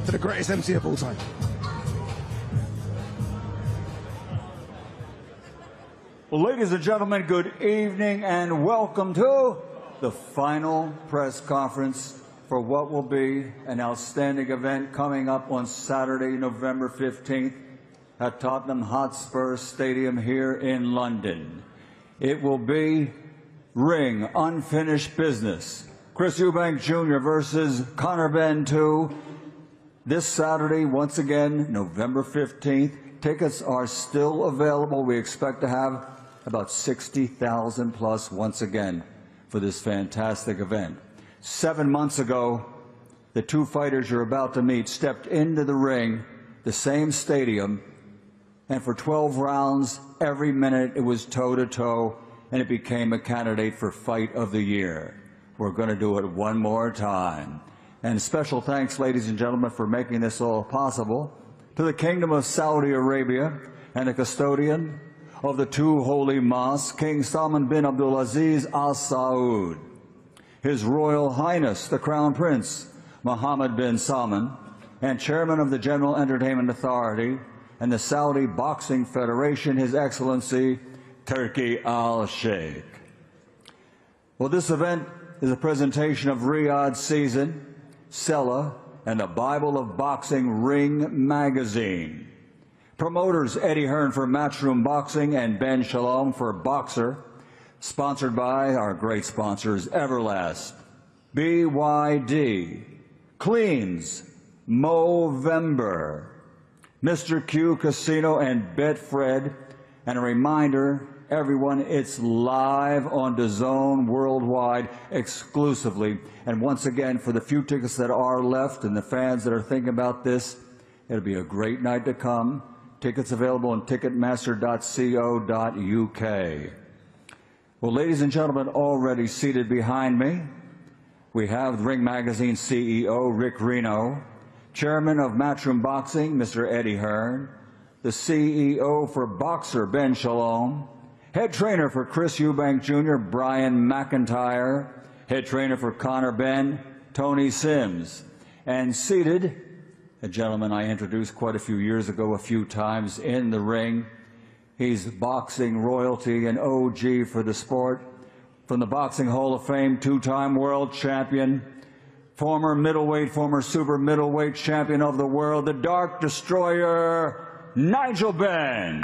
for the greatest MC of all time. Well, ladies and gentlemen, good evening and welcome to the final press conference for what will be an outstanding event coming up on Saturday, November 15th at Tottenham Hotspur Stadium here in London. It will be ring unfinished business. Chris Eubank Jr. versus Conor Benn 2 this Saturday, once again, November 15th. Tickets are still available. We expect to have about 60,000 plus once again for this fantastic event. 7 months ago, the two fighters you're about to meet stepped into the ring, the same stadium, and for 12 rounds, every minute it was toe-to-toe, and it became a candidate for Fight of the Year. We're going to do it one more time. And special thanks, ladies and gentlemen, for making this all possible to the Kingdom of Saudi Arabia and the custodian of the two holy mosques, King Salman bin Abdulaziz Al Saud, His Royal Highness, the Crown Prince, Mohammed bin Salman, and Chairman of the General Entertainment Authority and the Saudi Boxing Federation, His Excellency, Turki Al-Sheikh. Well, this event is a presentation of Riyadh Season, Sella, and the Bible of Boxing Ring Magazine. Promoters Eddie Hearn for Matchroom Boxing and Ben Shalom for Boxer. Sponsored by our great sponsors, Everlast, BYD, Cleans, Movember, Mr. Q Casino, and Betfred. And a reminder, everyone, it's live on DAZN worldwide exclusively. And once again, for the few tickets that are left and the fans that are thinking about this, it'll be a great night to come. Tickets available on ticketmaster.co.uk. Well, ladies and gentlemen, already seated behind me, we have Ring Magazine CEO Rick Reno, Chairman of Matchroom Boxing, Mr. Eddie Hearn, the CEO for Boxer, Ben Shalom, Head Trainer for Chris Eubank Jr., Brian McIntyre, Head Trainer for Conor Benn, Tony Sims, and seated, a gentleman I introduced quite a few years ago a few times in the ring. He's boxing royalty and OG for the sport. From the Boxing Hall of Fame, two-time world champion, former middleweight, former super middleweight champion of the world, the Dark Destroyer, Nigel Benn.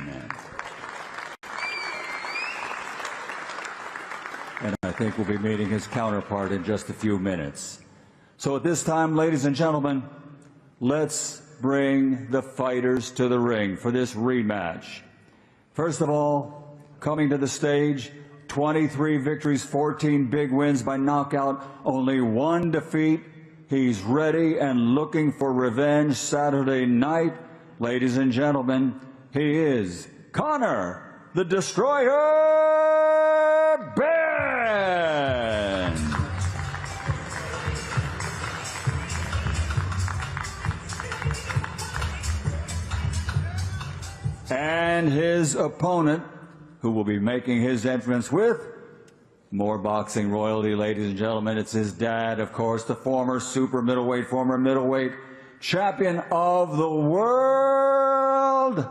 And I think we'll be meeting his counterpart in just a few minutes. So at this time, ladies and gentlemen, let's bring the fighters to the ring for this rematch. First of all, coming to the stage, 23 victories, 14 big wins by knockout, only one defeat. He's ready and looking for revenge Saturday night. Ladies and gentlemen, he is Conor the Destroyer Benn. And his opponent, who will be making his entrance with more boxing royalty, ladies and gentlemen. It's his dad, of course, the former super middleweight, former middleweight champion of the world.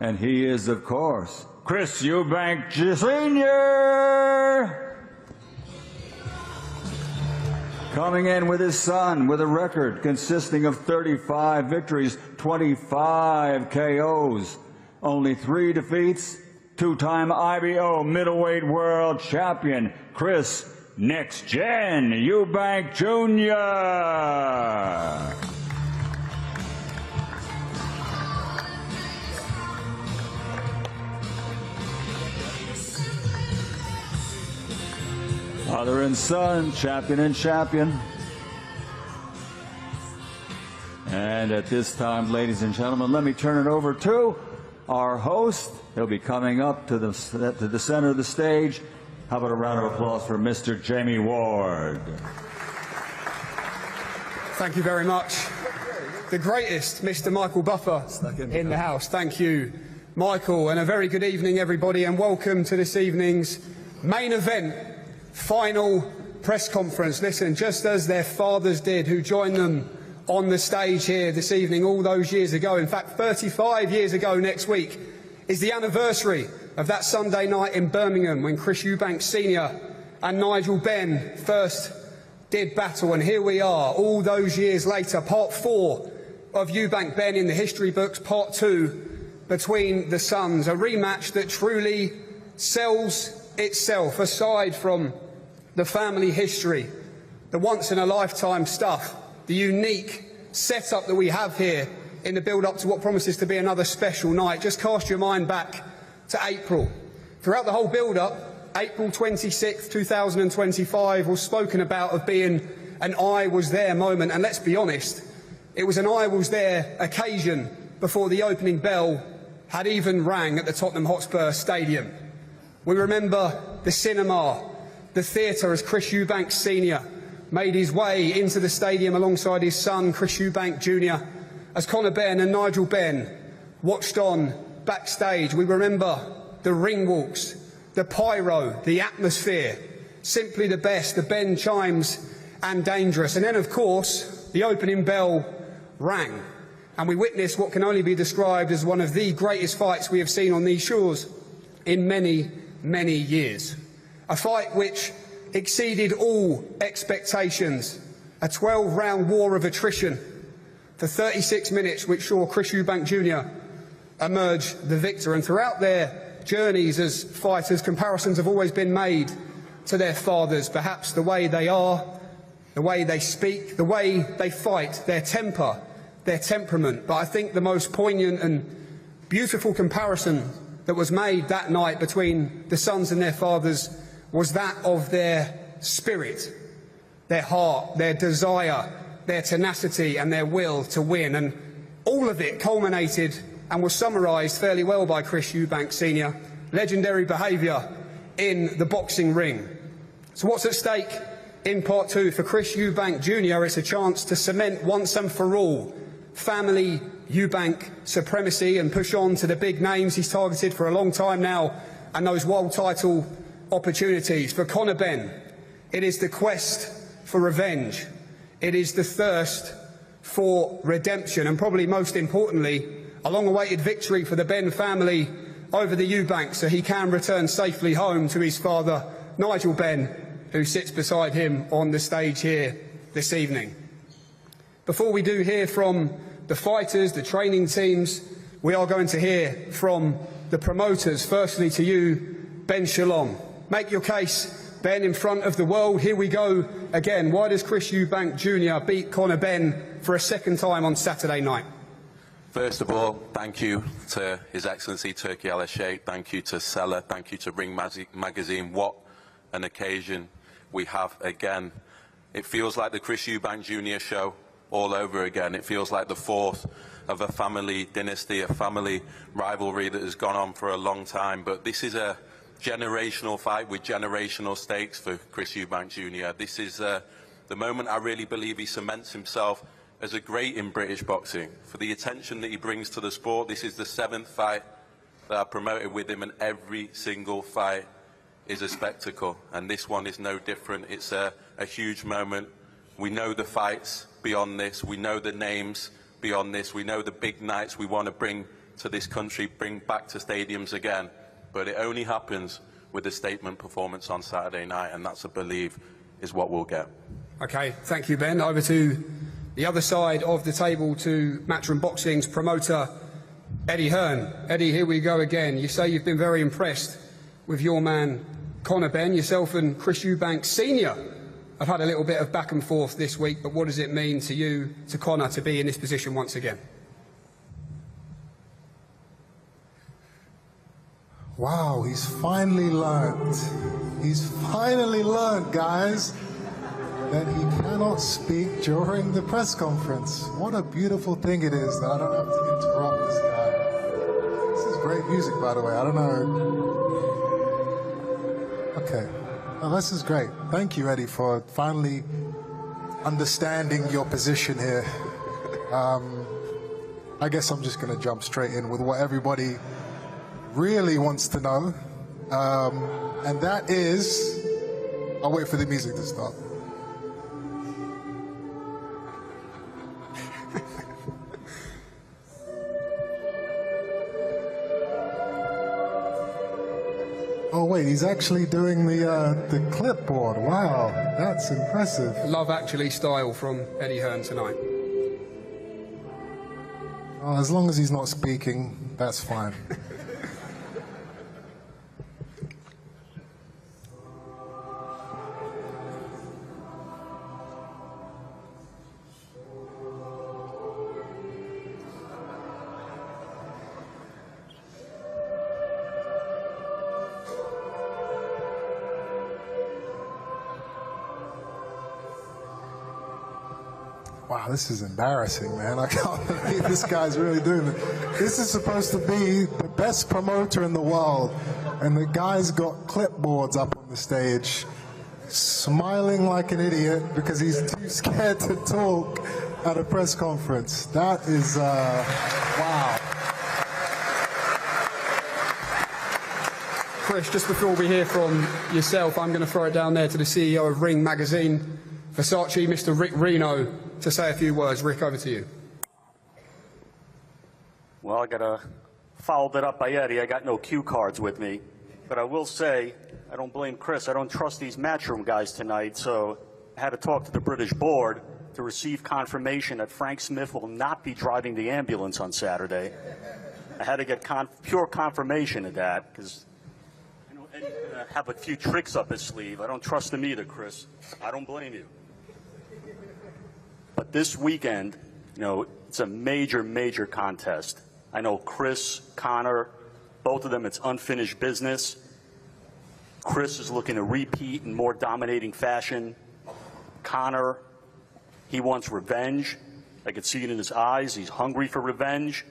And he is, of course, Chris Eubank Jr. Coming in with his son with a record consisting of 35 victories, 25 KOs, only 3 defeats, two-time IBO middleweight world champion, Chris Next Gen Eubank Jr. Father and son, champion and champion. And at this time, ladies and gentlemen, let me turn it over to our host. He'll be coming up to the center of the stage. How about a round of applause for Mr. Jamie Ward? Thank you very much. The greatest, Mr. Michael Buffer, in the house. Thank you, Michael, and a very good evening, everybody, and welcome to this evening's main event, final press conference. Listen, just as their fathers did, who joined them on the stage here this evening all those years ago. In fact, 35 years ago next week is the anniversary of that Sunday night in Birmingham when Chris Eubank Sr. and Nigel Benn first did battle. And here we are, all those years later, part 4 of Eubank Benn in the history books, part 2 between the sons. A rematch that truly sells itself, aside from the family history, the once-in-a-lifetime stuff, the unique setup that we have here in the build-up to what promises to be another special night. Just cast your mind back to April. Throughout the whole build-up, April 26th, 2025 was spoken about of being an I was there moment, and let's be honest, it was an I was there occasion before the opening bell had even rang at the Tottenham Hotspur Stadium. We remember the cinema, the theatre, as Chris Eubank Sr. made his way into the stadium alongside his son, Chris Eubank Jr., as Conor Benn and Nigel Benn watched on backstage. We remember the ring walks, the pyro, the atmosphere, simply the best, the Benn chimes and dangerous. And then, of course, the opening bell rang, and we witnessed what can only be described as one of the greatest fights we have seen on these shores in many, many years. A fight which exceeded all expectations, a 12-round war of attrition for 36 minutes, which saw Chris Eubank Jr. emerge the victor. And throughout their journeys as fighters, comparisons have always been made to their fathers, perhaps the way they are, the way they speak, the way they fight, their temper, their temperament. But I think the most poignant and beautiful comparison that was made that night between the sons and their fathers was that of their spirit, their heart, their desire, their tenacity and their will to win. And all of it culminated and was summarised fairly well by Chris Eubank Sr. Legendary behaviour in the boxing ring. So what's at stake in part 2 for Chris Eubank Jr. is a chance to cement once and for all family Eubank supremacy and push on to the big names he's targeted for a long time now and those world title opportunities. For Conor Benn, it is the quest for revenge. It is the thirst for redemption, and probably most importantly, a long-awaited victory for the Benn family over the Eubanks so he can return safely home to his father, Nigel Benn, who sits beside him on the stage here this evening. Before we do hear from the fighters, the training teams, we are going to hear from the promoters. Firstly to you, Ben Shalom. Make your case, Ben, in front of the world. Here we go again. Why does Chris Eubank Jr. beat Conor Benn for a second time on Saturday night? First of all, thank you to His Excellency Turki Al-Sheikh, thank you to Sella, thank you to Ring Magazine. What an occasion we have again. It feels like the Chris Eubank Jr. show all over again. It feels like the fourth of a family dynasty, a family rivalry that has gone on for a long time. But this is a generational fight with generational stakes for Chris Eubank Jr. This is the moment I really believe he cements himself as a great in British boxing. For the attention that he brings to the sport, this is the 7th fight that I promoted with him, and every single fight is a spectacle, and this one is no different. It's a huge moment. We know the fights beyond this, we know the names beyond this, we know the big nights we want to bring to this country, bring back to stadiums again. But it only happens with a statement performance on Saturday night, and that's, I believe, is what we'll get. Okay, thank you, Ben. Over to the other side of the table, to Matchroom Boxing's promoter, Eddie Hearn. Eddie, here we go again. You say you've been very impressed with your man, Conor Benn. Yourself and Chris Eubank Sr. have had a little bit of back and forth this week, but what does it mean to you, to Conor, to be in this position once again? Wow, he's finally learned. He's finally learned, guys, that he cannot speak during the press conference. What a beautiful thing it is that I don't have to interrupt this guy. This is great music, by the way. I don't know. Okay. Well, this is great. Thank you, Eddie, for finally understanding your position here. I guess I'm just going to jump straight in with what everybody really wants to know, and that is, I'll wait for the music to start. Oh wait, he's actually doing the clipboard. Wow, that's impressive. Love Actually style from Eddie Hearn tonight. Oh, as long as he's not speaking, that's fine. Wow, this is embarrassing, man. I can't believe this guy's really doing it. This is supposed to be the best promoter in the world, and the guy's got clipboards up on the stage, smiling like an idiot because he's too scared to talk at a press conference. That is, wow. Chris, just before we hear from yourself, I'm going to throw it down there to the CEO of Ring Magazine, Versace, Mr. Rick Reno, to say a few words. Rick, over to you. Well, I got to follow that up by Eddie. I got no cue cards with me. But I will say, I don't blame Chris. I don't trust these Matchroom guys tonight, so I had to talk to the British board to receive confirmation that Frank Smith will not be driving the ambulance on Saturday. I had to get pure confirmation of that, because I know Eddie's going to have a few tricks up his sleeve. I don't trust him either, Chris. I don't blame you. But this weekend, you know, it's a major, major contest. I know Chris, Conor, both of them, it's unfinished business. Chris is looking to repeat in more dominating fashion. Conor, he wants revenge. I could see it in his eyes. He's hungry for revenge.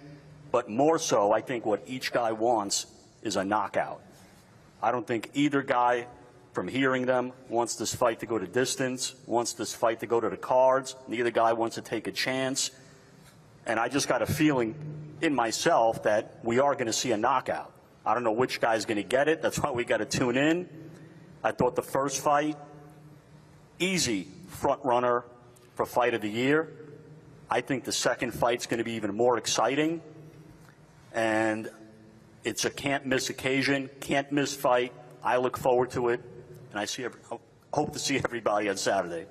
But more so, I think what each guy wants is a knockout. I don't think either guy, from hearing them, wants this fight to go to distance, wants this fight to go to the cards. Neither guy wants to take a chance. And I just got a feeling in myself that we are going to see a knockout. I don't know which guy's going to get it. That's why we got to tune in. I thought the first fight, easy front runner for fight of the year. I think the second fight's going to be even more exciting. And it's a can't miss occasion, can't miss fight. I look forward to it. And I hope to see everybody on Saturday.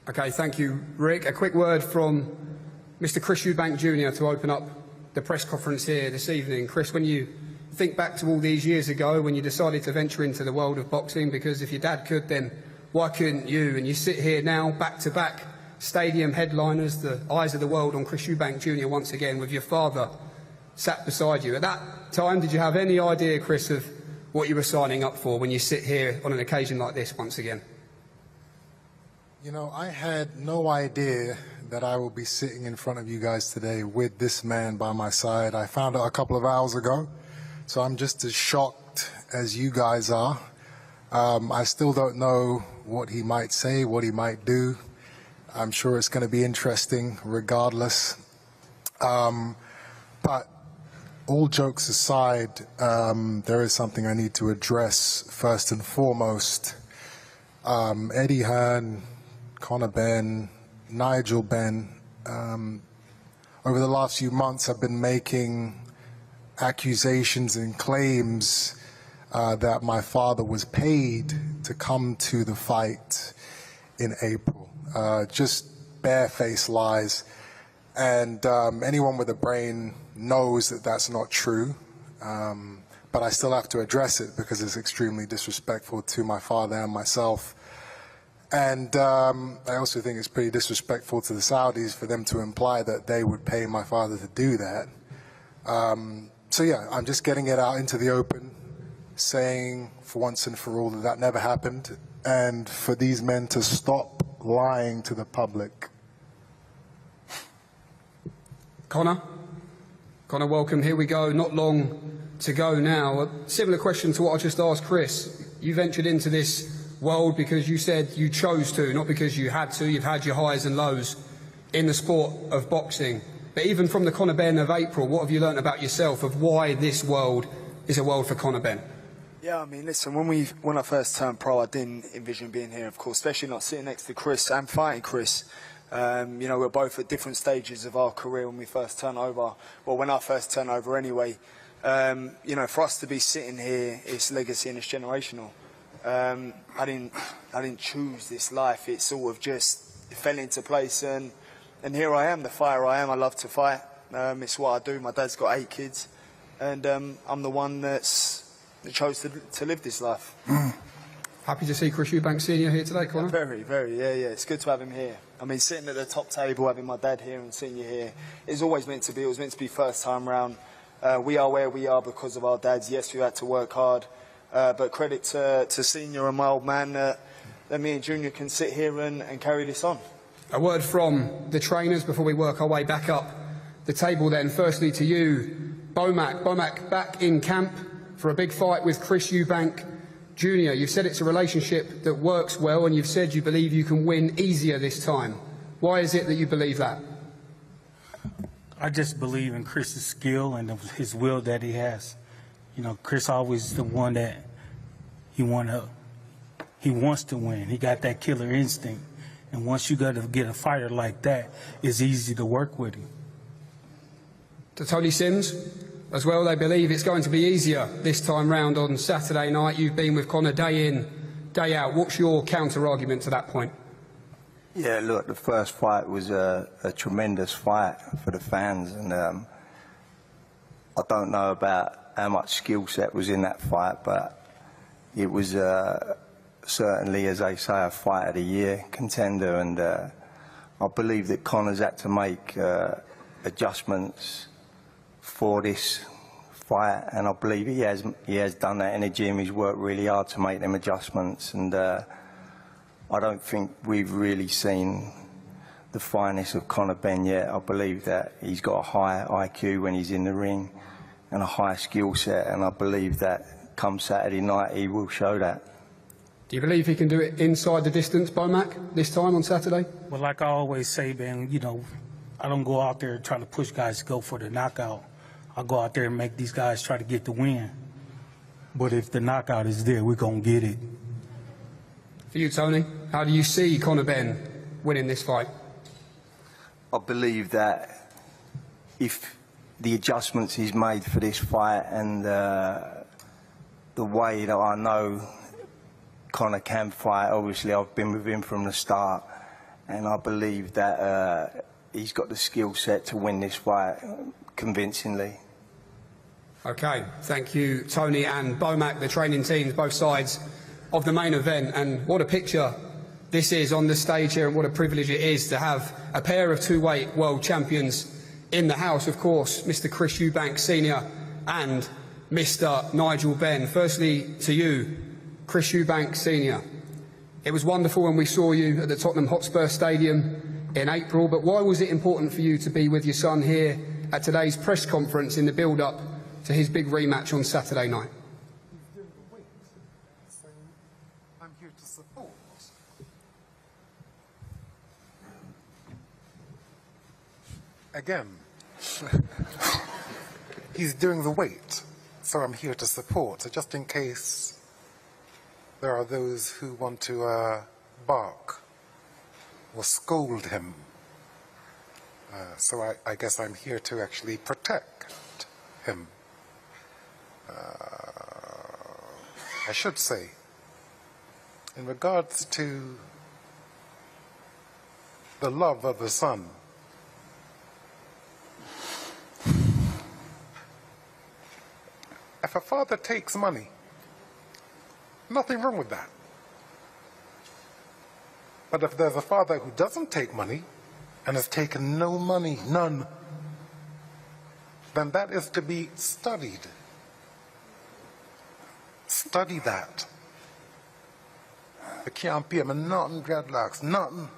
Okay, thank you, Rick. A quick word from Mr. Chris Eubank Jr. to open up the press conference here this evening. Chris, when you think back to all these years ago when you decided to venture into the world of boxing, because if your dad could, then why couldn't you? And you sit here now, back-to-back stadium headliners, the eyes of the world on Chris Eubank Jr. once again, with your father sat beside you. At that time, did you have any idea, Chris, of what you were signing up for when you sit here on an occasion like this once again? You know, I had no idea that I will be sitting in front of you guys today with this man by my side. I found out a couple of hours ago, so I'm just as shocked as you guys are. I still don't know what he might say, what he might do. I'm sure it's going to be interesting regardless. But all jokes aside, there is something I need to address first and foremost. Eddie Hearn, Conor Benn, Nigel Benn, over the last few months have been making accusations and claims that my father was paid to come to the fight in April. Just barefaced lies. And anyone with a brain knows that that's not true. But I still have to address it because it's extremely disrespectful to my father and myself. And I also think it's pretty disrespectful to the Saudis for them to imply that they would pay my father to do that. So yeah, I'm just getting it out into the open, saying for once and for all that that never happened, and for these men to stop lying to the public. Conor, welcome. Here we go. Not long to go now. A similar question to what I just asked Chris. You ventured into this world because you said you chose to, not because you had to. You've had your highs and lows in the sport of boxing. But even from the Conor Benn of April, what have you learned about yourself of why this world is a world for Conor Benn? Yeah, I mean, listen, when I first turned pro, I didn't envision being here, of course, especially not sitting next to Chris and fighting Chris. You know, we're both at different stages of our career when we first turn over. Well, when I first turned over anyway. You know, for us to be sitting here, it's legacy and it's generational. I didn't choose this life. It sort of just fell into place, and here I am, the fighter I am. I love to fight. It's what I do. My dad's got 8 kids, and I'm the one that chose to live this life. Happy to see Chris Eubank Sr. here today, Conor. Very, very, yeah. It's good to have him here. I mean, sitting at the top table, having my dad here and seeing you here, it's always meant to be. It was meant to be first time round. We are where we are because of our dads. Yes, we had to work hard, but credit to Senior and my old man that me and Junior can sit here and carry this on. A word from the trainers before we work our way back up the table then. Firstly to you, Bomac. Bomac back in camp for a big fight with Chris Eubank Jr. You've said it's a relationship that works well, and you've said you believe you can win easier this time. Why is it that you believe that? I just believe in Chris's skill and his will that he has. You know, Chris always the one that he wants to win. He got that killer instinct. And once you got to get a fighter like that, it's easy to work with him. To Tony Sims as well, they believe it's going to be easier this time round on Saturday night. You've been with Conor day in, day out. What's your counter-argument to that point? Yeah, look, the first fight was a tremendous fight for the fans, and I don't know about how much skill set was in that fight, but it was certainly, as they say, a fight of the year contender, and I believe that Conor's had to make adjustments for this fight, and I believe he has done that in the gym. He's worked really hard to make them adjustments, and I don't think we've really seen the finest of Conor Benn yet. I believe that he's got a high IQ when he's in the ring and a high skill set, and I believe that come Saturday night he will show that. Do you believe he can do it inside the distance, Bomac, this time on Saturday? Well, like I always say, Ben, you know, I don't go out there trying to push guys to go for the knockout. I go out there and make these guys try to get the win. But if the knockout is there, we're going to get it. For you, Tony, how do you see Conor Benn winning this fight? I believe that if the adjustments he's made for this fight and the way that I know Conor can fight, obviously I've been with him from the start, and I believe that he's got the skill set to win this fight convincingly. Okay, thank you, Tony and Bomac, the training teams, both sides of the main event. And what a picture this is on the stage here, and what a privilege it is to have a pair of two-weight world champions in the house. Of course, Mr. Chris Eubank Sr. and Mr. Nigel Benn. Firstly to you, Chris Eubank Sr. It was wonderful when we saw you at the Tottenham Hotspur Stadium in April, but why was it important for you to be with your son here at today's press conference in the build-up to his big rematch on Saturday night? He's doing the weight, so I'm here to support. Again, he's doing the weight, so I'm here to support. So just in case there are those who want to bark or scold him, so I guess I'm here to actually protect him. I should say, in regards to the love of the son, if a father takes money, nothing wrong with that. But if there's a father who doesn't take money and has taken no money, none, then that is to be studied. Study that. It can't be a nothing dreadlocks, nothing.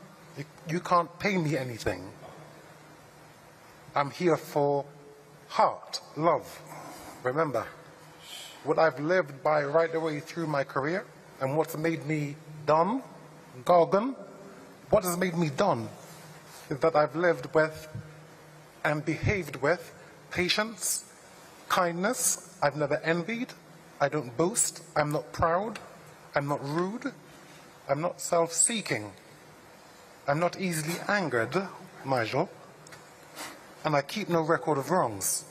You can't pay me anything. I'm here for heart, love. Remember, what I've lived by right the way through my career, and what's made me Don, Gorgon, what has made me Don, is that I've lived with and behaved with patience, kindness. I've never envied. I don't boast. I'm not proud. I'm not rude. I'm not self-seeking. I'm not easily angered, Nigel. And I keep no record of wrongs.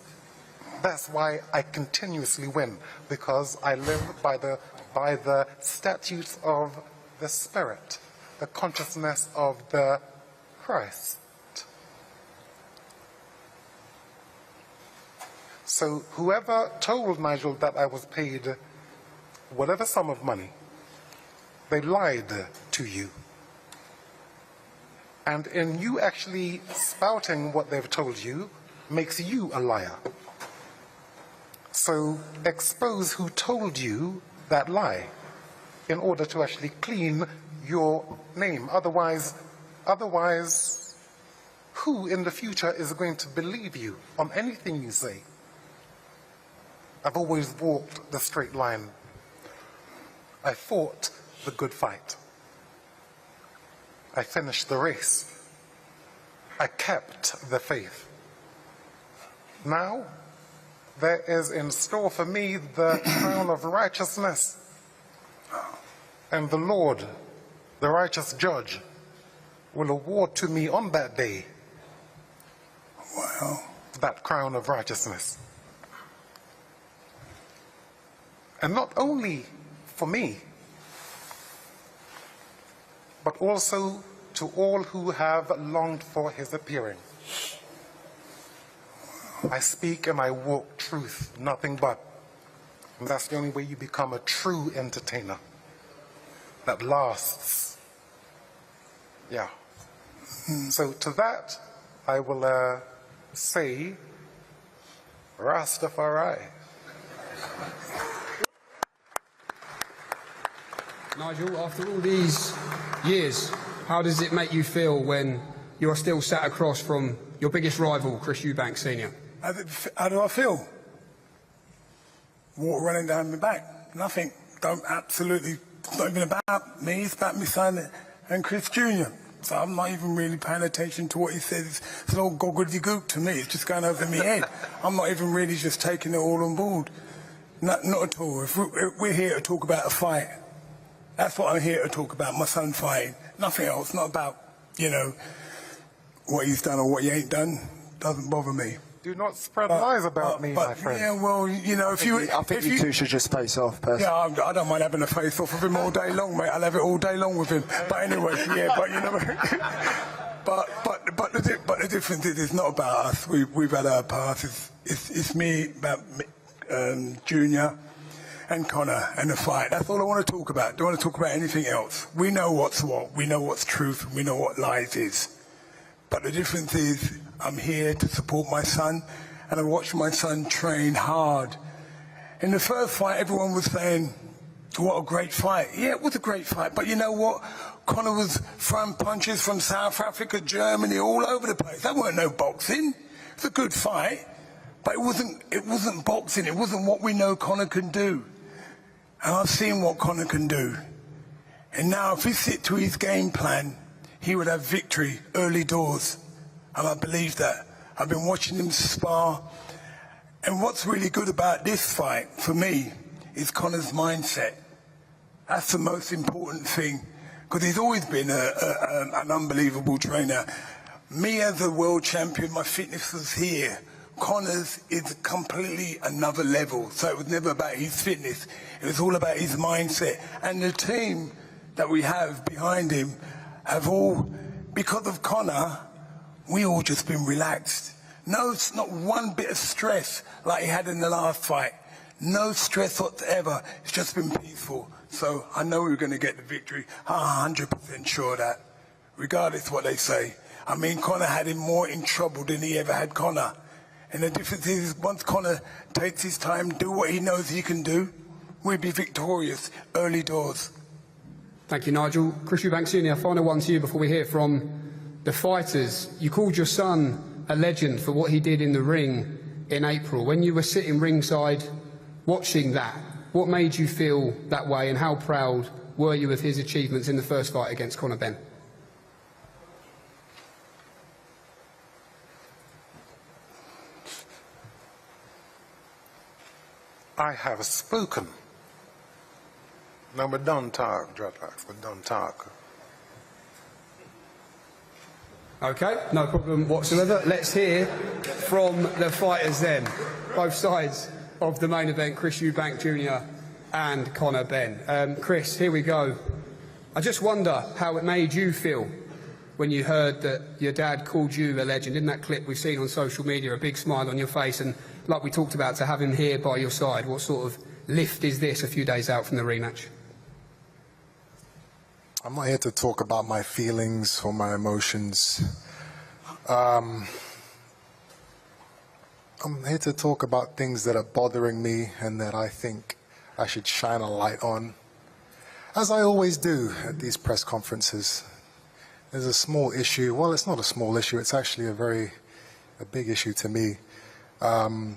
That's why I continuously win, because I live by the statutes of the Spirit, the consciousness of the Christ. So whoever told Nigel that I was paid whatever sum of money, they lied to you. And in you actually spouting what they've told you makes you a liar. So expose who told you that lie in order to actually clean your name. Otherwise, who in the future is going to believe you on anything you say? I've always walked the straight line. I fought the good fight. I finished the race. I kept the faith. Now, there is in store for me the crown of righteousness. And the Lord, the righteous judge, will award to me on that day, well, that crown of righteousness. And not only for me, but also to all who have longed for his appearing. I speak and I walk truth, nothing but. And that's the only way you become a true entertainer that lasts. Yeah. So to that, I will say, Rastafari. Nigel, after all these years, how does it make you feel when you are still sat across from your biggest rival, Chris Eubank Sr.? How do I feel? Water running down my back. Nothing. Absolutely, it's not even about me, it's about my son and Chris Jr. So I'm not even really paying attention to what he says. It's all gobbledygook to me. It's just going over my head. I'm not even really just taking it all on board. Not at all. If we're here to talk about a fight, that's what I'm here to talk about, my son fighting. Nothing else. Not about, what he's done or what he ain't done. Doesn't bother me. Do not spread lies about me, my friend. Yeah, well, if you... I think you two should just face off, personally. Yeah, I don't mind having a face off with him all day long, mate. I'll have it all day long with him. But anyway, yeah, but but the difference is it's not about us. We've had our past. It's me, about Junior and Conor and the fight. That's all I want to talk about. Don't want to talk about anything else. We know what's what. We know what's truth. And we know what lies is. But the difference is I'm here to support my son, and I watched my son train hard. In the first fight, everyone was saying, what a great fight. Yeah, it was a great fight, but you know what? Conor was throwing punches from South Africa, Germany, all over the place. That weren't no boxing. It was a good fight, but it wasn't boxing. It wasn't what we know Conor can do. And I've seen what Conor can do. And now if he stick to his game plan, he would have victory early doors. And I believe that. I've been watching him spar. And what's really good about this fight, for me, is Conor's mindset. That's the most important thing. Because he's always been an unbelievable trainer. Me as a world champion, my fitness was here. Conor's is completely another level. So it was never about his fitness. It was all about his mindset. And the team that we have behind him have all, because of Conor, we all just been relaxed. No, it's not one bit of stress like he had in the last fight. No stress whatsoever. It's just been peaceful. So I know we're going to get the victory. I'm 100% sure of that, regardless what they say. I mean, Conor had him more in trouble than he ever had Conor. And the difference is, once Conor takes his time, do what he knows he can do, we'll be victorious early doors. Thank you, Nigel. Chris Eubank Sr., final one to you before we hear from the fighters. You called your son a legend for what he did in the ring in April. When you were sitting ringside watching that, what made you feel that way, and how proud were you of his achievements in the first fight against Conor Benn? I have spoken. No, but don't talk, dreadlocks, but don't talk. Okay, no problem whatsoever. Let's hear from the fighters then. both sides of the main event, Chris Eubank Jr. and Conor Benn. Chris, here we go. I just wonder how it made you feel when you heard that your dad called you a legend. In that clip we've seen on social media, a big smile on your face, and like we talked about, to have him here by your side, what sort of lift is this a few days out from the rematch? I'm not here to talk about my feelings or my emotions. I'm here to talk about things that are bothering me and that I think I should shine a light on, as I always do at these press conferences. There's a small issue. Well, it's not a small issue. It's actually a big issue to me. The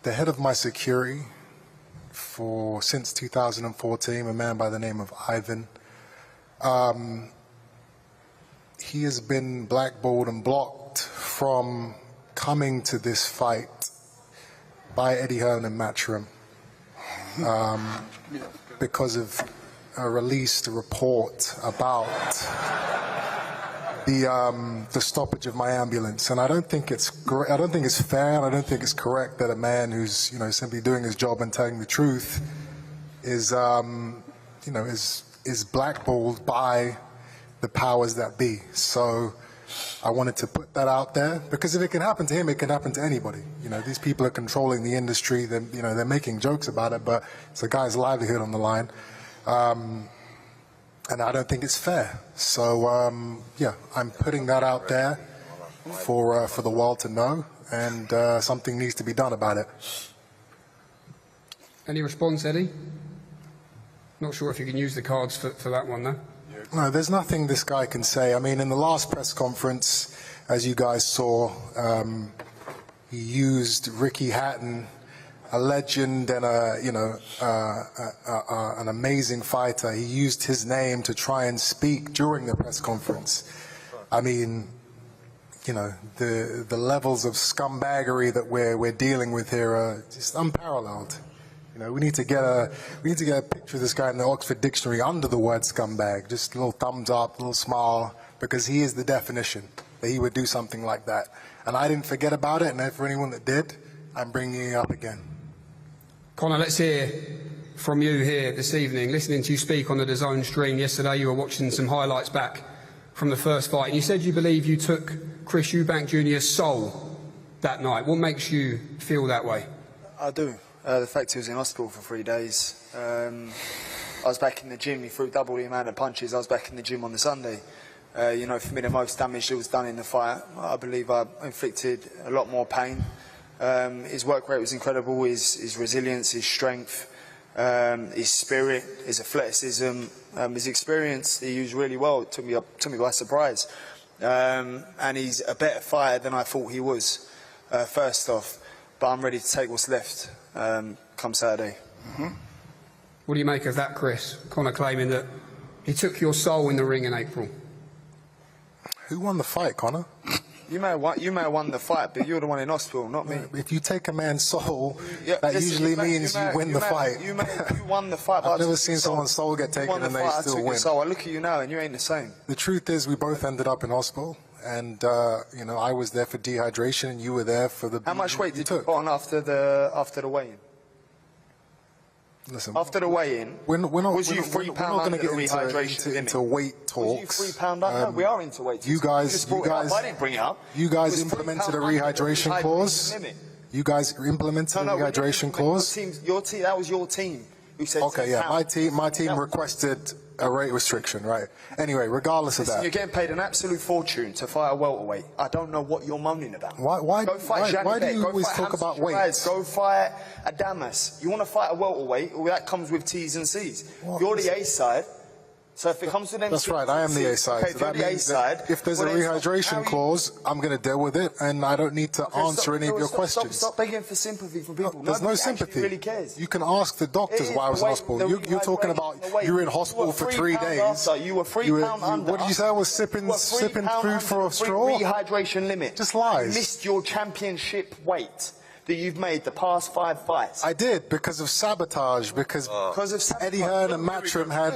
head of my security since 2014, a man by the name of Ivan, he has been blackballed and blocked from coming to this fight by Eddie Hearn and Matchroom because of a released report about the stoppage of my ambulance. And I don't think it's fair, and I don't think it's correct that a man who's simply doing his job and telling the truth is blackballed by the powers that be. So I wanted to put that out there, because if it can happen to him, it can happen to anybody. These people are controlling the industry. They're making jokes about it, but it's a guy's livelihood on the line. And I don't think it's fair. So yeah, I'm putting that out there for the world to know, and something needs to be done about it. Any response, Eddie? Not sure if you can use the cards for that one, though. No, there's nothing this guy can say. I mean, in the last press conference, as you guys saw, he used Ricky Hatton, a legend and an amazing fighter. He used his name to try and speak during the press conference. I mean, the levels of scumbaggery that we're dealing with here are just unparalleled. We need to get a picture of this guy in the Oxford Dictionary under the word scumbag. Just a little thumbs up, a little smile, because he is the definition that he would do something like that. And I didn't forget about it, and for anyone that did, I'm bringing it up again. Conor, let's hear from you here this evening. Listening to you speak on the DAZN stream yesterday, you were watching some highlights back from the first fight, and you said you believe you took Chris Eubank Jr.'s soul that night. What makes you feel that way? I do. The fact he was in hospital for 3 days. I was back in the gym. He threw double the amount of punches. I was back in the gym on the Sunday. For me, the most damage that was done in the fight, I believe I inflicted a lot more pain. His work rate was incredible. His resilience, his strength, his spirit, his athleticism, his experience, he used really well. It took me by surprise. And he's a better fighter than I thought he was, first off. But I'm ready to take what's left come Saturday. What do you make of that, Chris? Conor claiming that he took your soul in the ring in April. Who won the fight, Conor? You may have won the fight, but you're the one in hospital, not me. If you take a man's soul, that usually means you win the fight. You won the fight. I've never seen someone's soul get taken and they still win. I look at you now and you ain't the same. The truth is, we both ended up in hospital, and I was there for dehydration, and you were there for the. How much weight did you put on after the weigh-in? Listen, after the weigh-in, we're not was you 3 pound under the rehydration into weight talks. Was you 3 pound under? We are into weight talks. You guys, I didn't bring it up. You guys implemented a rehydration clause. You guys implemented a rehydration clause. Your team, that was your team who said. Okay, yeah, my team requested a weight restriction, right? Anyway, regardless of that, you're getting paid an absolute fortune to fight a welterweight. I don't know what you're moaning about. Why do you always talk about weights? Go fight a Damas. You want to fight a welterweight? Well, that comes with T's and C's. You're the A side. So if it comes to them, that's right. I am the A side. Okay, so that means that if there's a rehydration clause, I'm going to deal with it, and I don't need to answer any of your questions. Stop begging for sympathy from people. There's no sympathy. Really cares. You can ask the doctors why I was in hospital. You're talking about you were in hospital for 3 days. You were 3 pounds under. What did you say? I was sipping food for a straw? Rehydration limit. Just lies. You missed your championship weight that you've made the past 5 fights. I did, because of sabotage, because Eddie Hearn and Matchroom had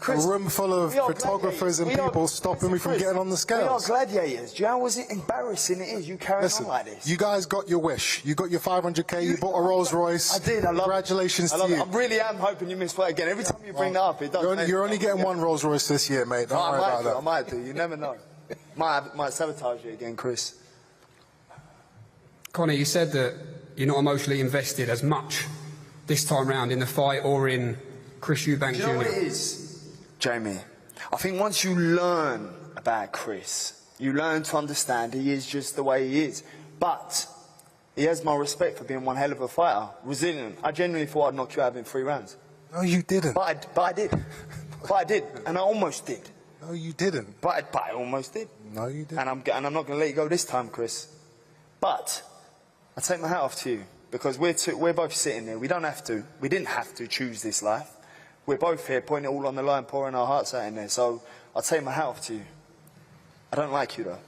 Chris, a room full of we are photographers and gladiators. people stopping me from getting on the We are scales. gladiators. Do you know how embarrassing it is? You carrying Listen, on like this. you guys got your wish. You got your 500k. You bought a Rolls Royce. I did. I love Congratulations it. to you. I really am hoping you misplay again. Every time you bring that up, it does. You're only getting one Rolls Royce this year, mate. Don't worry about that. I might do. You never know. might sabotage you again, Chris. Conor, you said that you're not emotionally invested as much this time round in the fight or in Chris Eubank Jr. Do you know what it is, Jamie? I think once you learn about Chris, you learn to understand he is just the way he is. But he has my respect for being one hell of a fighter, resilient. I genuinely thought I'd knock you out in 3 rounds. No, you didn't. But I did. But I did, and I almost did. No, you didn't. But I almost did. No, you didn't. And I'm not going to let you go this time, Chris. But I take my hat off to you because we're both sitting there. We didn't have to choose this life. We're both here, putting it all on the line, pouring our hearts out in there. So I take my hat off to you. I don't like you though.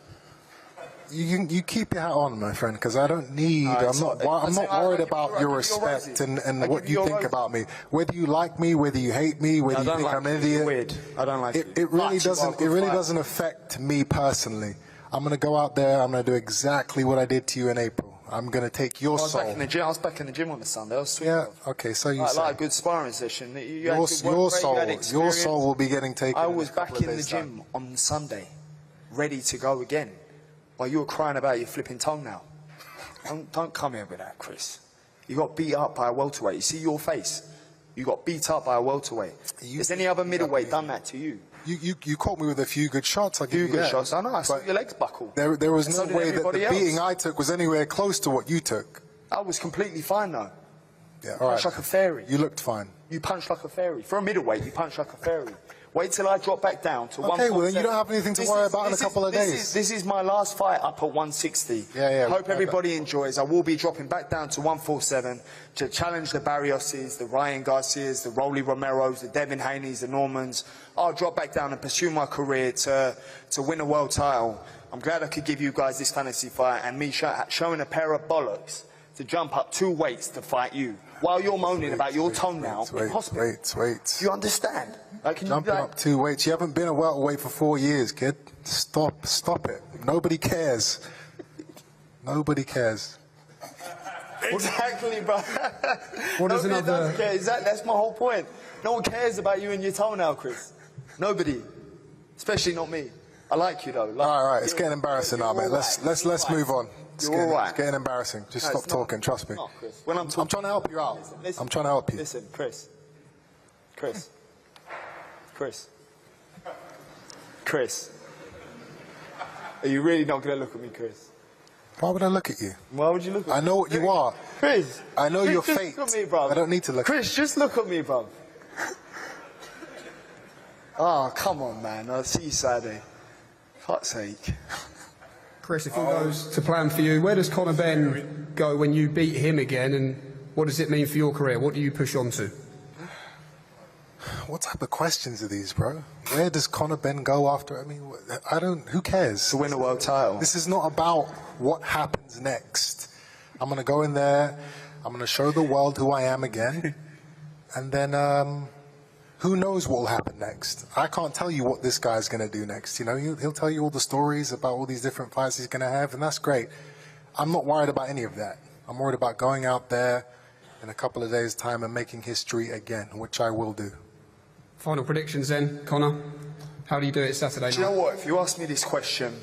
You keep your hat on, my friend, because I don't need. I'm not worried about your respect and what you think about me. Whether you like me, whether you hate me, whether you think I'm an idiot. You're weird. I don't like you. It really doesn't. It really doesn't affect me personally. I'm gonna go out there. I'm gonna do exactly what I did to you in April. I'm gonna take your soul. I was back in the gym on the Sunday. I was sweet. Yeah. Okay. So you say. Like a good sparring session. Your soul will be getting taken. I was back in the gym on Sunday, ready to go again. While you were crying about your flipping toenail. Don't come here with that, Chris. You got beat up by a welterweight. You see your face. You got beat up by a welterweight. Has any other middleweight done that to you? You caught me with a few good shots. I few good shots. I know. I saw your legs buckle. There was no way that the beating I took was anywhere close to what you took. I was completely fine though. Yeah, all right. Punched like a fairy. You looked fine. You punched like a fairy. For a middleweight, you punched like a fairy. Wait till I drop back down to 147. Okay, well then you don't have anything to worry about in a couple of days. This is my last fight up at 160. Yeah. Hope everybody enjoys. I will be dropping back down to 147 to challenge the Barrioses, the Ryan Garcias, the Rolly Romeros, the Devin Haney's, the Normans. I'll drop back down and pursue my career to win a world title. I'm glad I could give you guys this fantasy fight and me showing a pair of bollocks to jump up 2 weights to fight you while you're moaning about your toenail in hospital. Wait. Do you understand? Like, Jumping up 2 weights. You haven't been a welterweight for 4 years, kid. Stop it. Nobody cares. Nobody cares. Exactly, bro. What is Nobody another? does care. Exactly. That's my whole point. No one cares about you and your toenail, Chris. Nobody. Especially not me. I like you though. All right. It's getting embarrassing now, mate. Let's move on. It's getting embarrassing. Just stop talking. Trust me. When I'm trying to help you out. I'm trying to help you. Listen, Chris. Are you really not going to look at me, Chris? Why would I look at you? Why would you look at me? I know what you are. Chris. I know your just fate. Look at me, bro. I don't need to look. Chris, just look at me, bro. Oh, come on, man. I'll see you Saturday. Fuck's sake. Chris, if all goes to plan for you, where does Conor Benn go when you beat him again, and what does it mean for your career? What do you push on to? What type of questions are these, bro? Where does Conor Benn go after? I mean, I don't. Who cares? To win a world title. This is not about what happens next. I'm gonna go in there. I'm gonna show the world who I am again, and then who knows what will happen next? I can't tell you what this guy's gonna do next. You know, he'll tell you all the stories about all these different fights he's gonna have, and that's great. I'm not worried about any of that. I'm worried about going out there in a couple of days' time and making history again, which I will do. Final predictions then, Conor. How do you do it Saturday night? Do you know what? If you asked me this question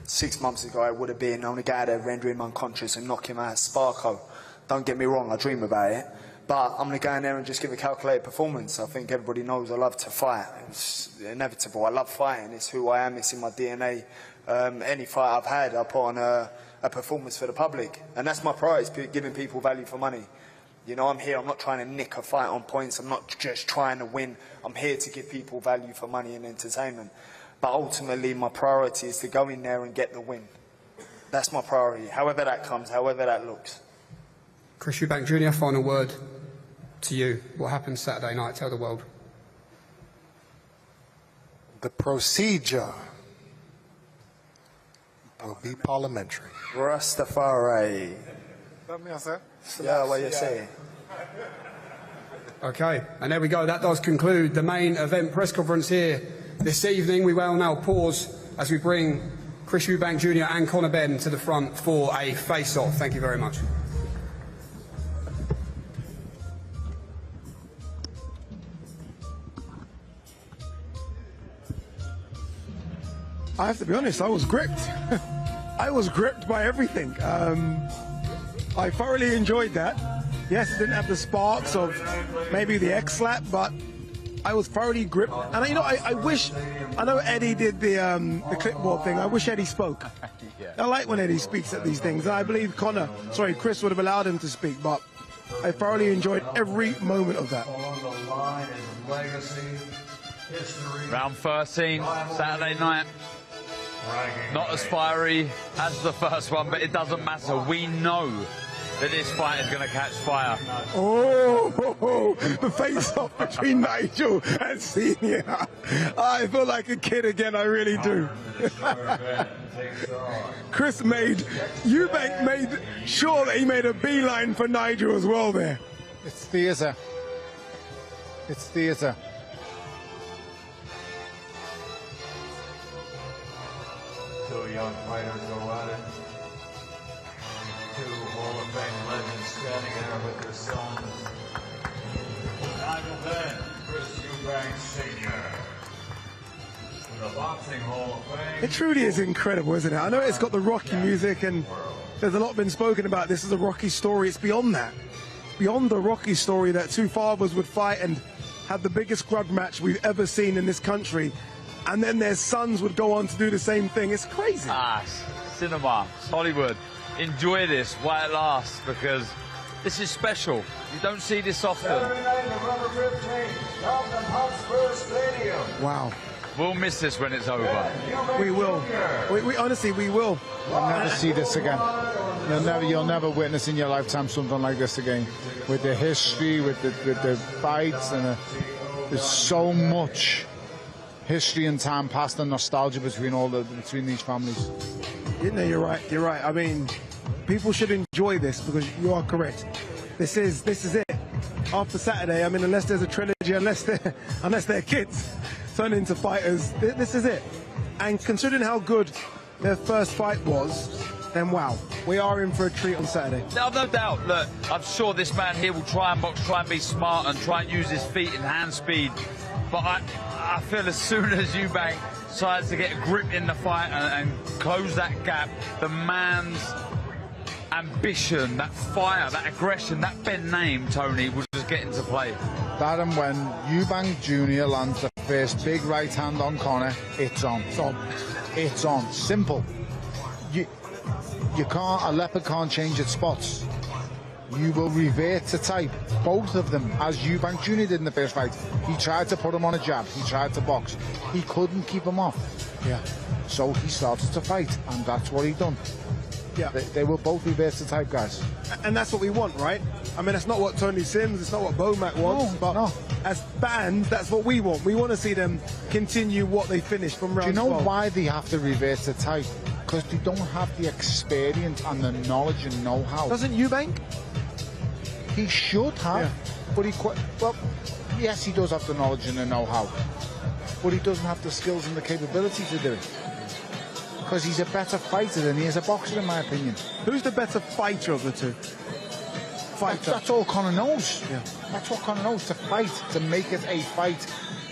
6 months ago, it would have been on a guy there, render him unconscious and knock him out. Sparko. Don't get me wrong, I dream about it. But I'm going to go in there and just give a calculated performance. I think everybody knows I love to fight. It's inevitable. I love fighting. It's who I am. It's in my DNA. Any fight I've had, I put on a performance for the public. And that's my priority, giving people value for money. You know, I'm here. I'm not trying to nick a fight on points. I'm not just trying to win. I'm here to give people value for money and entertainment. But ultimately, my priority is to go in there and get the win. That's my priority. However that comes, however that looks. Chris Eubank Jr., final word to you. What happens Saturday night? Tell the world. The procedure will be parliamentary. Rastafari. Yeah, what you say? Okay, and there we go. That does conclude the main event press conference here this evening. We will now pause as we bring Chris Eubank Jr. and Conor Benn to the front for a face-off. Thank you very much. I have to be honest, I was gripped. I was gripped by everything. I thoroughly enjoyed that. Yes, it didn't have the sparks of maybe the X-Slap, but I was thoroughly gripped. And you know, I wish, I know Eddie did the clipboard thing. I wish Eddie spoke. I like when Eddie speaks at these things. I believe Chris would have allowed him to speak, but I thoroughly enjoyed every moment of that. Round 13, Saturday night. Not as fiery as the first one, but it doesn't matter. We know that this fight is going to catch fire. Oh, the face-off between Nigel and Senior. I feel like a kid again, I really do. Eubank made sure that he made a beeline for Nigel as well there. It's theatre. It's theatre. Two young fighters go at it. Two Hall of Fame legends standing there with their sons. Nigel Benn, Chris Eubank Sr. From the Boxing Hall of Fame. It truly is incredible, isn't it? I know it's got the Rocky music and there's a lot been spoken about. This is a Rocky story. It's beyond that. Beyond the Rocky story that two fathers would fight and have the biggest grudge match we've ever seen in this country. And then their sons would go on to do the same thing. It's crazy. Cinema, Hollywood. Enjoy this while it lasts, because this is special. You don't see this often. Wow. We'll miss this when it's over. We will. We honestly, we will. I'll never see this again. You'll never witness in your lifetime something like this again. With the history, with the fights, and there's so much history and time past and nostalgia between these families. You know, you're right. You're right. I mean, people should enjoy this because you are correct. This is it. After Saturday, I mean, unless there's a trilogy, unless they're kids turn into fighters, this is it. And considering how good their first fight was, then wow, we are in for a treat on Saturday. No doubt. Look, I'm sure this man here will try and box, try and be smart, and try and use his feet and hand speed. But I feel as soon as Eubank decides to get a grip in the fight and close that gap, the man's ambition, that fire, that aggression, that Benn name, Tony, will just get into play. Darren, when Eubank Jr. lands the first big right hand on Conor, it's on. It's on. It's on. Simple. A leopard can't change its spots. You will revert to type, both of them, as Eubank Jr. did in the first fight. He tried to put him on a jab, he tried to box. He couldn't keep him off. Yeah. So he started to fight, and that's what he done. Yeah. They will both revert to type, guys. And that's what we want, right? I mean, that's not what Tony Sims, it's not what Bomac wants, but as fans, that's what we want. We want to see them continue what they finished from round 12. Do you know why they have to revert to type? Because they don't have the experience and the knowledge and know-how. Doesn't Eubank? He should have, but yes, he does have the knowledge and the know-how, but he doesn't have the skills and the capability to do it. Because he's a better fighter than he is a boxer, in my opinion. Who's the better fighter of the two? Fighter. That's all Conor knows. Yeah. That's what Conor knows, to fight, to make it a fight.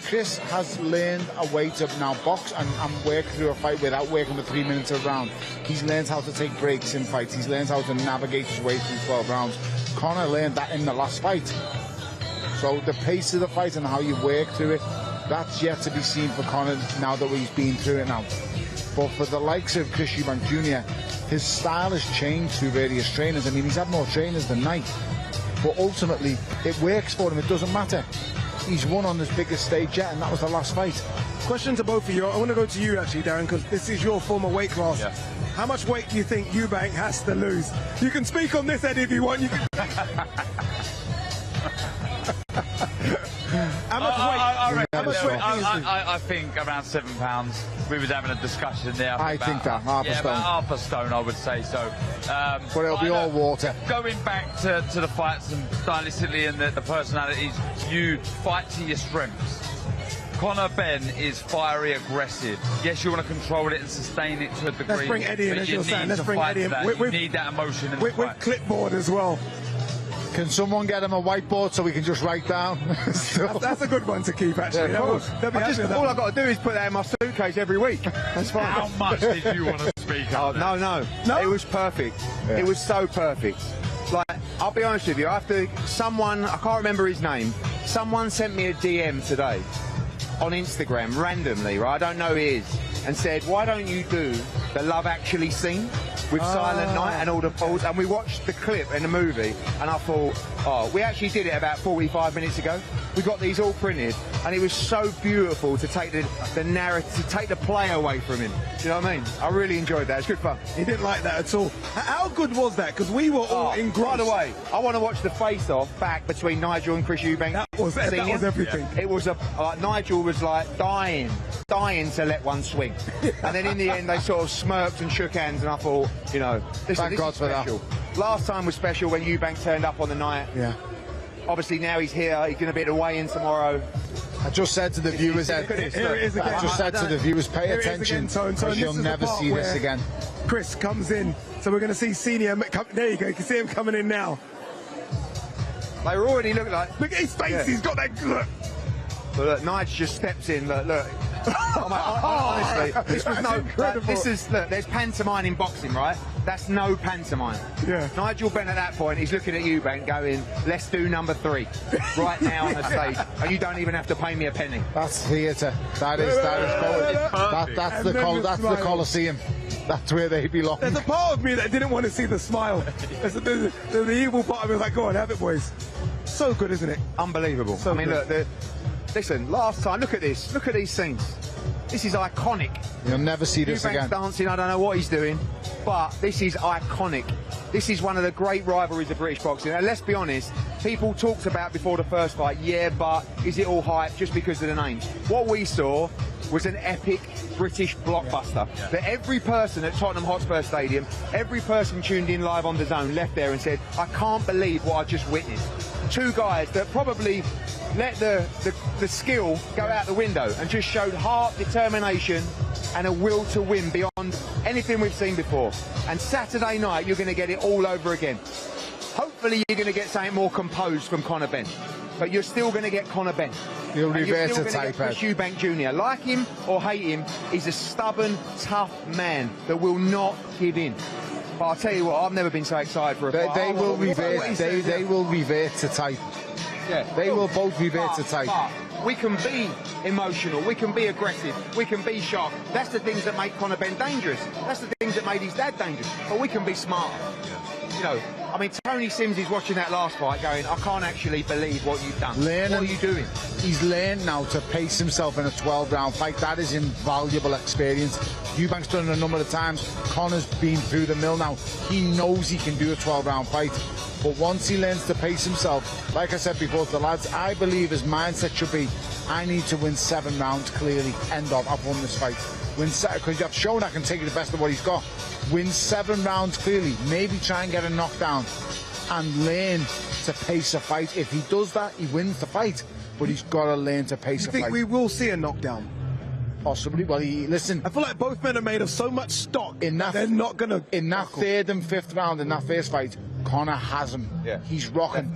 Chris has learned a way to now box and work through a fight without working for 3 minutes a round. He's learned how to take breaks in fights. He's learned how to navigate his way through 12 rounds. Conor learned that in the last fight. So the pace of the fight and how you work through it, that's yet to be seen for Conor now that he's been through it now. But for the likes of Chris Eubank Jr., his style has changed through various trainers. I mean, he's had more trainers than Knight. But ultimately, it works for him. It doesn't matter. He's won on his biggest stage yet, and that was the last fight. Question to both of you. I want to go to you, actually, Darren, because this is your former weight class. Yeah. How much weight do you think Eubank has to lose? You can speak on this, Eddie, if you want. You can... How much weight? I I think around £7. We was having a discussion there. I think that, half a stone. About half a stone, I would say so. But it'll be all water. Going back to the fights and stylistically and the personalities, you fight to your strengths. Conor Benn is fiery, aggressive. Yes, you want to control it and sustain it to a degree. Let's bring Eddie in, as you're saying. Let's bring Eddie in. You need that emotion in the with fight. clipboard as well. Can someone get him a whiteboard so we can just write down? That's a good one to keep, actually. Yeah, of course. All I've got to do is put that in my suitcase every week. That's fine. How much did you want to speak up? No. It was perfect. Yeah. It was so perfect. Like, I'll be honest with you, after someone, I can't remember his name, someone sent me a DM today on Instagram, randomly, right? I don't know who he is, and said, why don't you do the Love Actually scene with Silent Night and all the balls? And we watched the clip in the movie, and I thought, oh, we actually did it about 45 minutes ago. We got these all printed, and it was so beautiful to take the narrative, to take the play away from him. Do you know what I mean? I really enjoyed that. It's good fun. He didn't like that at all. How good was that? Because we were all engrossed. By the way, I want to watch the face-off back between Nigel and Chris Eubank. That was everything. It was Nigel was like dying to let one swing, and then in the end they sort of smirked and shook hands, and I thought, you know, listen, Thank God for that. Last time was special when Eubank turned up on the night. Yeah. Obviously now he's here. He's going to be at the weigh-in tomorrow. I just said to the viewers, pay attention, because you'll never see this again. Chris comes in, so we're going to see Senior. There you go. You can see him coming in now. They already look like. Look at his face. Yeah. He's got that look. Look, Nige just steps in. Look. Honestly, this was look. There's pantomime in boxing, right? That's no pantomime. Yeah. Nigel Benn at that point, he's looking at Eubank going, let's do number 3 right now on the stage, and you don't even have to pay me a penny. That's theatre. That's the Coliseum. That's where they belong. There's a part of me that didn't want to see the smile. There's the evil part of me was like, go on, have it, boys. So good, isn't it? Unbelievable. So look, listen, last time, look at this. Look at these scenes. This is iconic. You'll never see this again. Dancing, I don't know what he's doing, but this is iconic. This is one of the great rivalries of British boxing. And let's be honest, people talked about before the first fight, yeah, but is it all hype just because of the names? What we saw was an epic British blockbuster that every person at Tottenham Hotspur Stadium, every person tuned in live on DAZN left there and said, I can't believe what I just witnessed. Two guys that probably let the skill go out the window and just showed heart, determination and a will to win beyond anything we've seen before. And Saturday night you're going to get it all over again. Hopefully you're going to get something more composed from Conor Benn, but you're still going to get Conor Benn. You'll revert to type Chris Eubank Jr. Like him or hate him, he's a stubborn, tough man that will not give in. But I'll tell you what, I've never been so excited for a fight. They will revert. They will revert to type. Yeah, they will both revert to type. We can be emotional, we can be aggressive, we can be sharp. That's the things that make Conor Benn dangerous. That's the things that made his dad dangerous. But we can be smarter. You know, I mean, Tony Sims is watching that last fight going, I can't actually believe what you've done. What are you doing? He's learned now to pace himself in a 12-round fight. That is invaluable experience. Eubank's done it a number of times. Conor's been through the mill now. He knows he can do a 12-round fight. But once he learns to pace himself, like I said before to the lads, I believe his mindset should be, I need to win 7 rounds clearly. End of. I've won this fight. Because I've shown I can take the best of what he's got. Win 7 rounds clearly. Maybe try and get a knockdown and learn to pace a fight. If he does that, he wins the fight. But he's got to learn to pace a fight. You think we will see a knockdown? Possibly. Well, listen. I feel like both men are made of so much stock. In that, they're not going to. In that 3rd and 5th round, in that first fight, Conor has him. Yeah. He's rocking.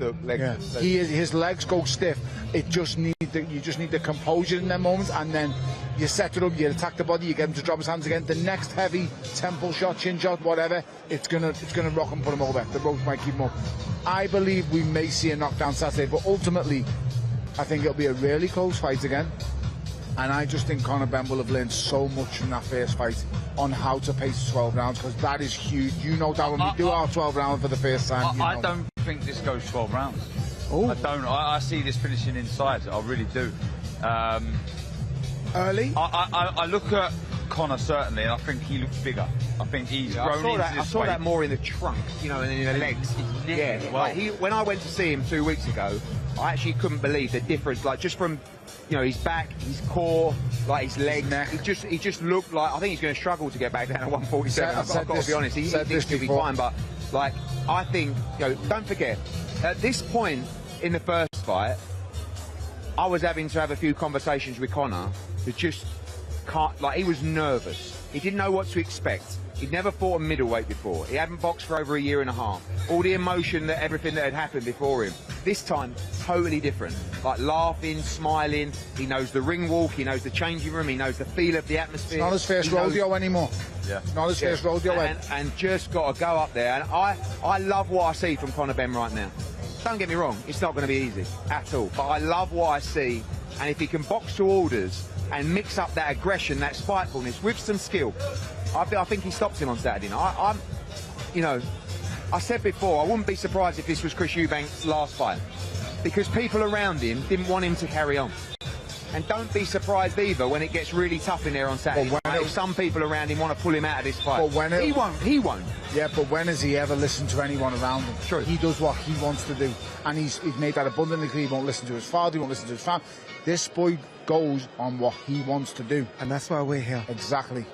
His legs go stiff. You just need the composure in them moments, and then you set it up. You attack the body. You get him to drop his hands again. The next heavy temple shot, chin shot, whatever, it's gonna rock and put him over. The ropes might keep him up. I believe we may see a knockdown Saturday, but ultimately, I think it'll be a really close fight again. And I just think Conor Benn will have learned so much from that first fight on how to pace 12 rounds, because that is huge. You know that when we do our 12 rounds for the first time. I don't think this goes 12 rounds. Ooh. I don't. I see this finishing inside. I really do. Early? I look at Conor certainly, and I think he looks bigger. I think he's grown into this I saw that more in the trunk, you know, and in the legs. Yeah. Well, when I went to see him 2 weeks ago, I actually couldn't believe the difference. Like just from you know, his back, his core, like his legs. He just looked like, I think he's going to struggle to get back down to 147. I've got to be honest. He thinks he'll be fine, but like, I think, you know, don't forget, at this point in the first fight, I was having to have a few conversations with Conor who just can't, like, he was nervous. He didn't know what to expect. He'd never fought a middleweight before. He hadn't boxed for over a year and a half. All the emotion, that everything that had happened before him. This time, totally different. Like laughing, smiling. He knows the ring walk. He knows the changing room. He knows the feel of the atmosphere. It's not his first rodeo anymore. Yeah. Not his first rodeo. And just got to go up there. And I love what I see from Conor Benn right now. Don't get me wrong, it's not going to be easy at all. But I love what I see. And if he can box to orders and mix up that aggression, that spitefulness with some skill, I think he stops him on Saturday night. You know, I said before, I wouldn't be surprised if this was Chris Eubanks' last fight, because people around him didn't want him to carry on. And don't be surprised either when it gets really tough in there on Saturday. If some people around him want to pull him out of this fight. He won't. Yeah, but when has he ever listened to anyone around him? True. He does what he wants to do. And he's made that abundantly clear. He won't listen to his father, he won't listen to his family. This boy goes on what he wants to do. And that's why we're here. Exactly.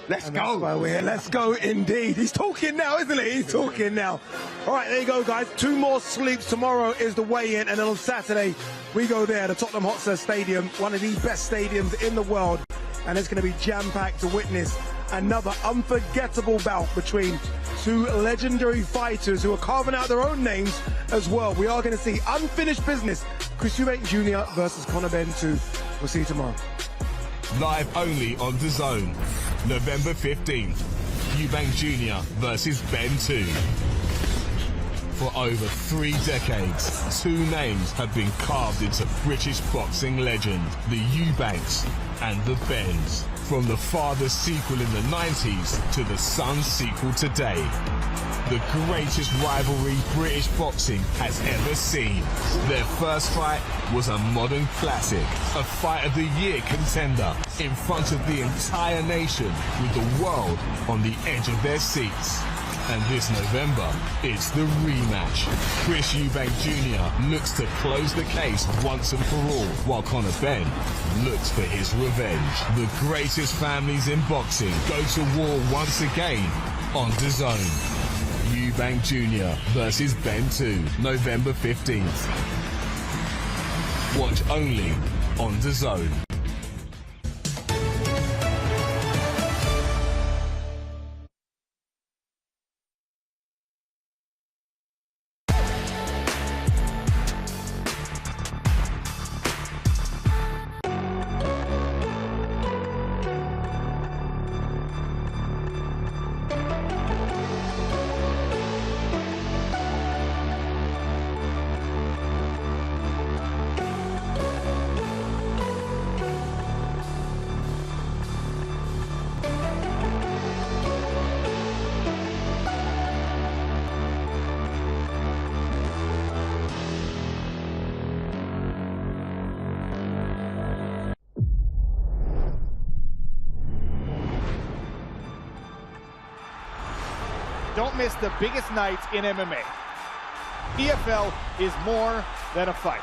Let's go. Let's go indeed. He's talking now, isn't he? He's talking now. All right, there you go, guys. 2 more sleeps. Tomorrow is the weigh-in, and then on Saturday, we go there, the Tottenham Hotspur Stadium, one of the best stadiums in the world, and it's going to be jam-packed to witness another unforgettable bout between 2 legendary fighters who are carving out their own names as well. We are going to see unfinished business. Chris Eubank Jr. versus Conor Benn 2. We'll see you tomorrow. Live only on DAZN, November 15th. Eubank Jr. versus Benn 2. For over 3 decades, 2 names have been carved into British boxing legend, the Eubanks and the Benns. From the father's sequel in the 90s to the son's sequel today. The greatest rivalry British boxing has ever seen. Their first fight was a modern classic, a Fight of the Year contender in front of the entire nation with the world on the edge of their seats. And this November, it's the rematch. Chris Eubank Jr. looks to close the case once and for all, while Conor Benn looks for his revenge. The greatest families in boxing go to war once again on DAZN. Eubank Jr. versus Benn 2, November 15th. Watch only on DAZN. Don't miss the biggest night in MMA. EFL is more than a fight.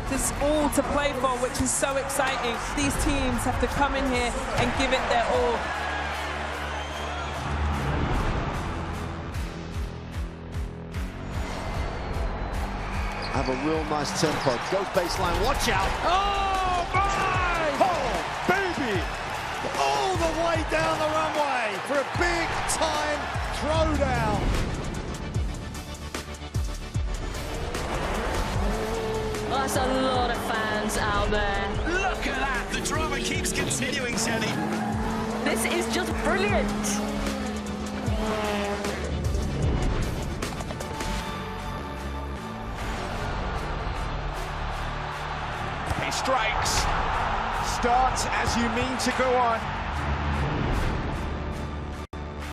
There's all to play for, which is so exciting. These teams have to come in here and give it their all. Have a real nice tempo. Goes baseline, watch out. Oh, my! Oh, baby! All the way down the runway for a big-time throwdown. That's a lot of fans out there. Look at that! The drama keeps continuing, Jenny. This is just brilliant. He strikes. Start as you mean to go on.